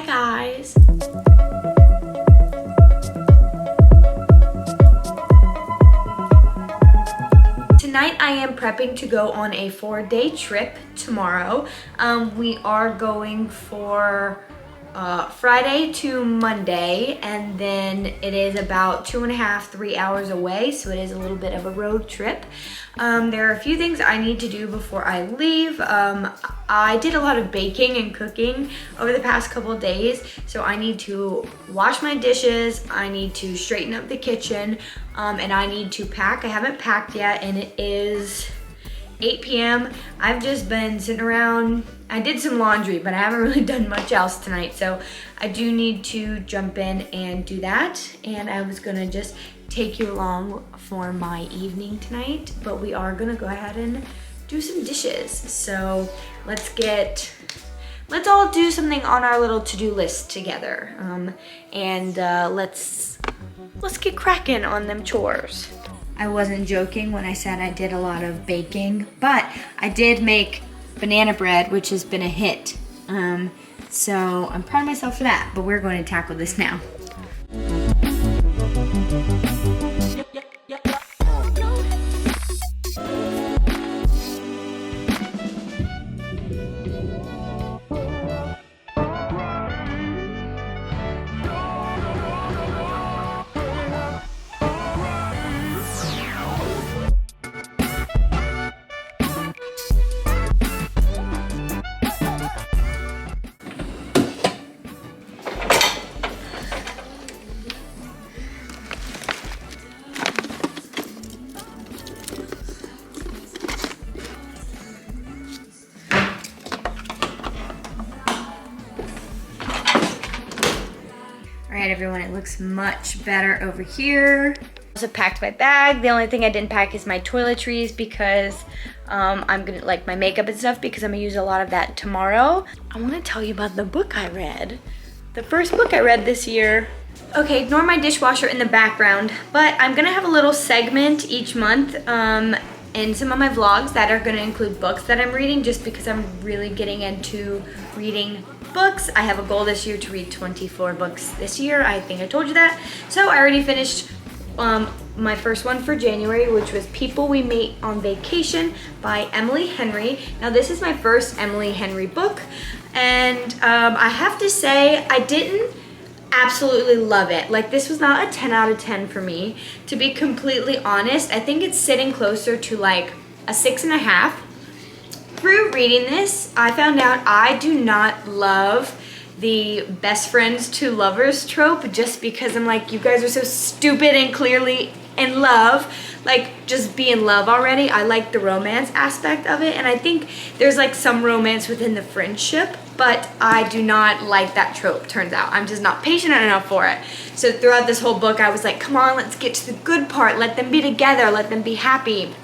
Hi guys. Tonight I am prepping to go on a 4-day trip tomorrow. We are going for Friday to Monday, and then it is about 2.5–3 hours away, so it is a little bit of a road trip. There are a few things I need to do before I leave. I did a lot of baking and cooking over the past couple of days, so I need to wash my dishes, I need to straighten up the kitchen, and I need to pack. I haven't packed yet, and it is 8 p.m. I've just been sitting around. I did some laundry, but I haven't really done much else tonight, so I do need to jump in and do that. And I was gonna just take you along for my evening tonight, but we are gonna go ahead and do some dishes. So let's all do something on our little to-do list together, and let's get cracking on them chores. I wasn't joking when I said I did a lot of baking, but I did make banana bread, which has been a hit. So I'm proud of myself for that, but we're going to tackle this now. All right, everyone, it looks much better over here. I also packed my bag. The only thing I didn't pack is my toiletries because I'm gonna, like, my makeup and stuff, because I'm gonna use a lot of that tomorrow. I wanna tell you about the book I read. The first book I read this year. Okay, ignore my dishwasher in the background, but I'm gonna have a little segment each month in some of my vlogs that are gonna include books that I'm reading, just because I'm really getting into reading books. I have a goal this year to read 24 books this year. I think I told you that. So I already finished my first one for January, which was People We Meet on Vacation by Emily Henry. Now this is my first Emily Henry book, and I have to say I didn't absolutely love it. Like, this was not a 10 out of 10 for me. To be completely honest, I think it's sitting closer to like a 6.5. Through reading this, I found out I do not love the best friends to lovers trope, just because I'm like, you guys are so stupid and clearly in love. Like, just be in love already. I like the romance aspect of it, and I think there's like some romance within the friendship, but I do not like that trope, turns out. I'm just not patient enough for it. So throughout this whole book, I was like, come on, let's get to the good part. Let them be together, let them be happy.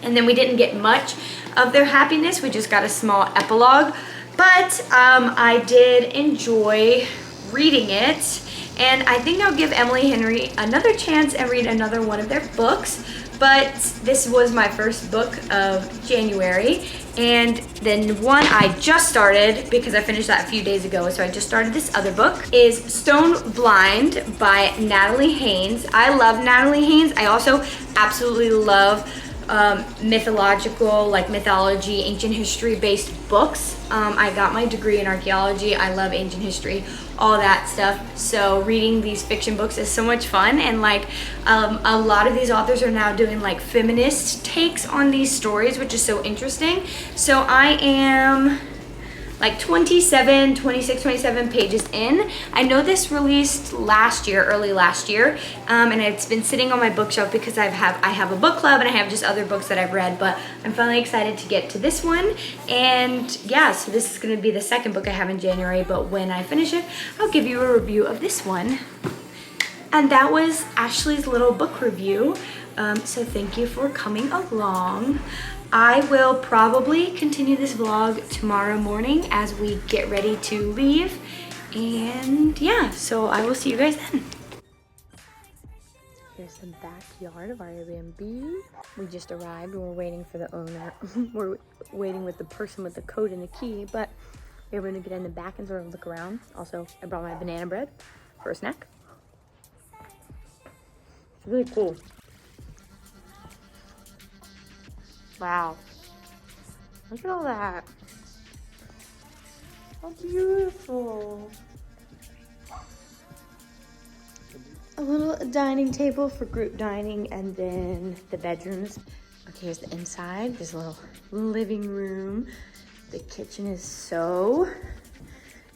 And then we didn't get much of their happiness. We just got a small epilogue. But I did enjoy reading it. And I think I'll give Emily Henry another chance and read another one of their books. But this was my first book of January. And then one I just started, because I finished that a few days ago, so I just started this other book, is Stone Blind by Natalie Haynes. I love Natalie Haynes. I also absolutely love mythological, like mythology, ancient history based books. I got my degree in archaeology. I love ancient history, all that stuff. So reading these fiction books is so much fun, and like a lot of these authors are now doing like feminist takes on these stories, which is so interesting. So I am like 27 pages in. I know this released last year, early last year, and it's been sitting on my bookshelf because I have a book club and I have just other books that I've read, but I'm finally excited to get to this one. And yeah, so this is gonna be the second book I have in January, but when I finish it, I'll give you a review of this one. And that was Ashley's little book review. So thank you for coming along. I will probably continue this vlog tomorrow morning as we get ready to leave. And yeah, so I will see you guys then. Here's the backyard of our Airbnb. We just arrived and we're waiting for the owner. We're waiting with the person with the code and the key, but we Here we're gonna get in the back and sort of look around. Also, I brought my banana bread for a snack. It's really cool. Wow. Look at all that. How beautiful. A little dining table for group dining, and then the bedrooms. Okay, here's the inside. There's a little living room. The kitchen is so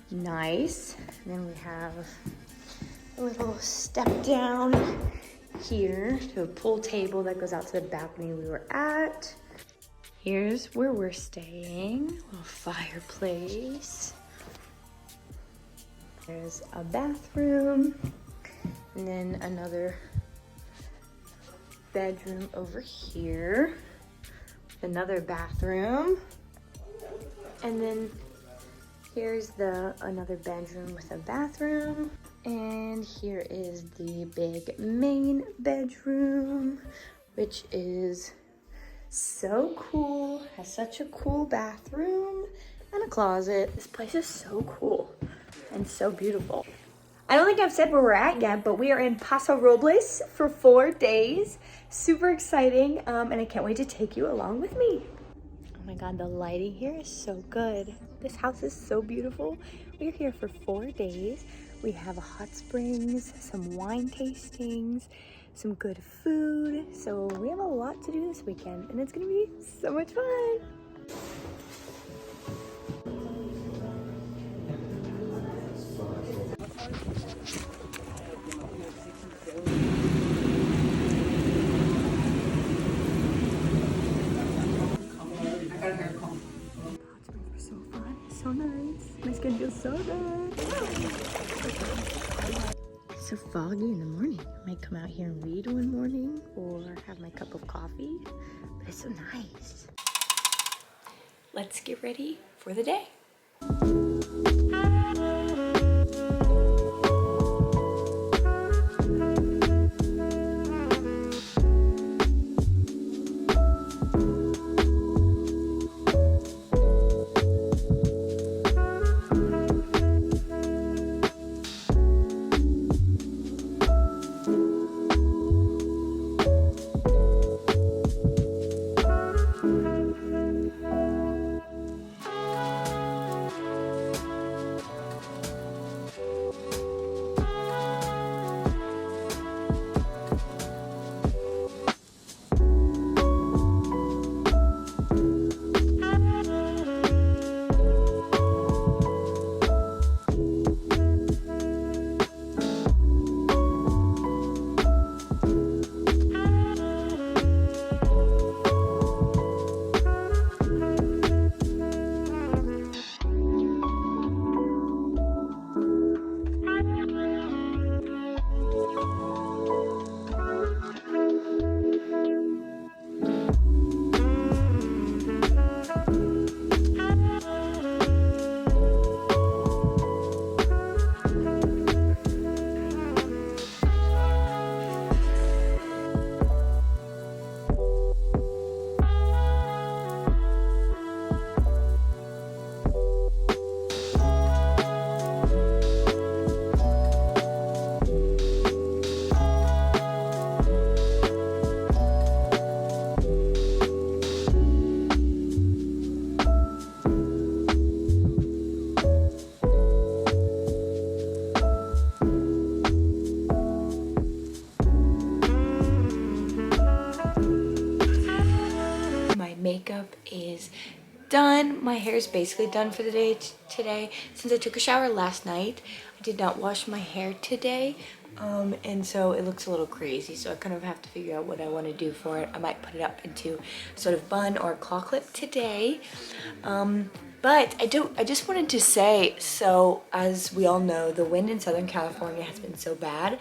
nice. And then we have a little step down here to a pool table that goes out to the balcony we were at. Here's where we're staying. A little fireplace. There's a bathroom. And then another bedroom over here. Another bathroom. And then here's another bedroom with a bathroom. And here is the big main bedroom, which is so cool. Has such a cool bathroom and a closet. This place is so cool and so beautiful. I don't think I've said where we're at yet, but we are in Paso Robles for 4 days. Super exciting, and I can't wait to take you along with me. Oh my God, the lighting here is so good. This house is so beautiful. We're here for 4 days. We have a hot springs, some wine tastings, some good food. So we have a lot to do this weekend, and it's gonna be so much fun. So nice. My skin feels so good. It's so foggy in the morning. I might come out here and read one morning or have my cup of coffee, but it's so nice. Let's get ready for the day. Makeup is done. My hair is basically done for the day today. Since I took a shower last night, I did not wash my hair today, and so it looks a little crazy, so I kind of have to figure out what I want to do for it. I might put it up into sort of bun or claw clip today, but I just wanted to say, so as we all know, the wind in Southern California has been so bad,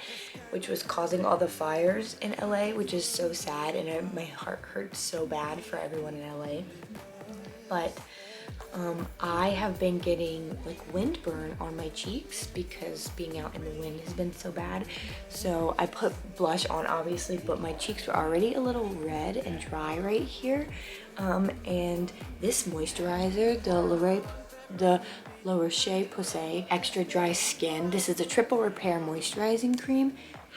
which was causing all the fires in LA, which is so sad, and my heart hurts so bad for everyone in LA. But I have been getting like windburn on my cheeks because being out in the wind has been so bad. So I put blush on, obviously, but my cheeks were already a little red and dry right here. And this moisturizer, the La Roche-Posay Extra Dry Skin. This is a triple repair moisturizing cream.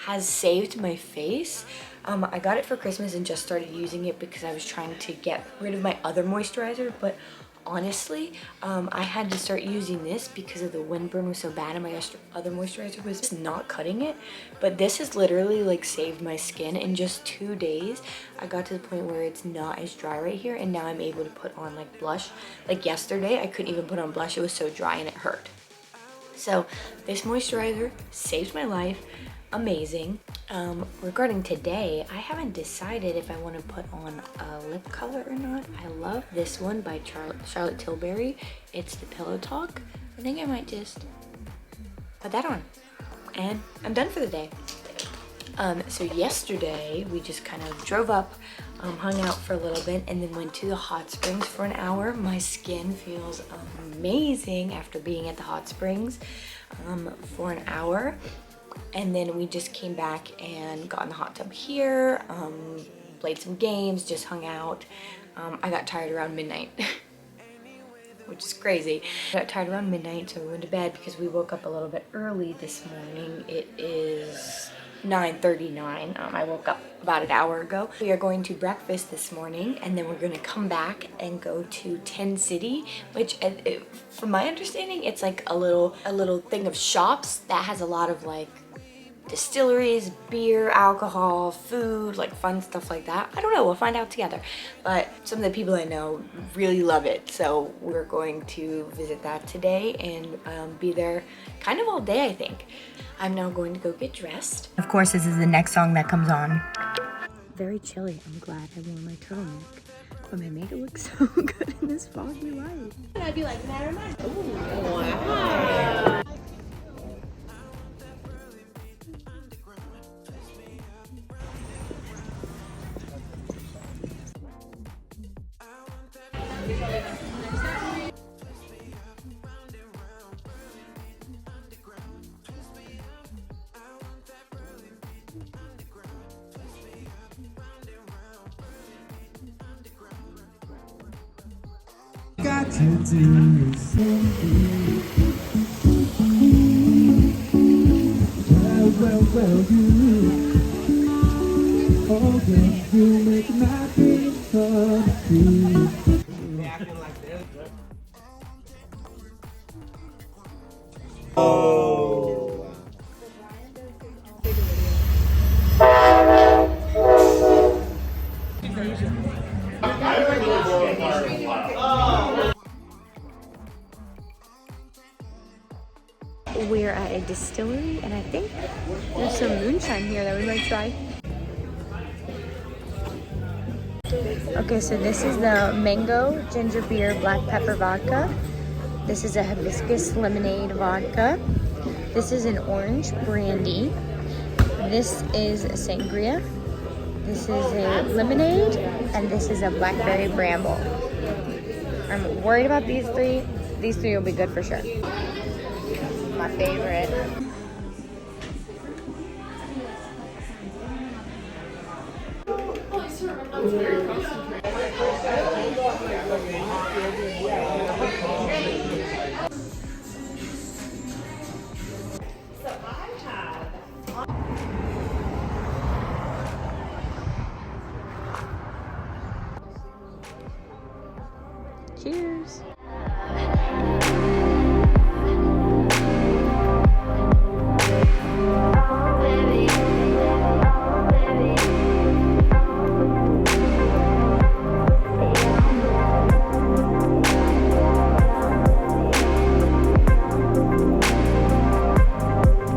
Has saved my face. I got it for Christmas and just started using it because I was trying to get rid of my other moisturizer, but honestly, I had to start using this because of the windburn was so bad and my other moisturizer was just not cutting it. But this has literally like saved my skin. In just 2 days, I got to the point where it's not as dry right here, and now I'm able to put on like blush. Like yesterday, I couldn't even put on blush. It was so dry and it hurt. So this moisturizer saved my life. Amazing. Regarding today, I haven't decided if I want to put on a lip color or not. I love this one by Charlotte Tilbury. It's the Pillow Talk. I think I might just put that on. And I'm done for the day. So yesterday, we just kind of drove up, hung out for a little bit, and then went to the hot springs for an hour. My skin feels amazing after being at the hot springs for an hour. And then we just came back and got in the hot tub here, played some games, just hung out. I got tired around midnight, which is crazy. I got tired around midnight, so we went to bed because we woke up a little bit early this morning. It is 9:39. I woke up about an hour ago. We are going to breakfast this morning, and then we're going to come back and go to Tin City, which, from my understanding, it's like a little thing of shops that has a lot of like distilleries, beer, alcohol, food, like fun stuff like that. I don't know, we'll find out together. But some of the people I know really love it, so we're going to visit that today and be there kind of all day, I think. I'm now going to go get dressed. Of course, this is the next song that comes on. Very chilly. I'm glad I wore my turtleneck, but my makeup looks so good in this foggy light. And I'd be like, never mind. Ooh, wow. Got to do something. Well, you. Oh, girl, you make my dreams come true. They acting like this. Oh. We're at a distillery, and I think there's some moonshine here that we might try. Okay, so this is the mango ginger beer black pepper vodka. This is a hibiscus lemonade vodka. This is an orange brandy. This is a sangria. This is a lemonade, and this is a blackberry bramble. I'm worried about these three. These three will be good for sure. My favorite.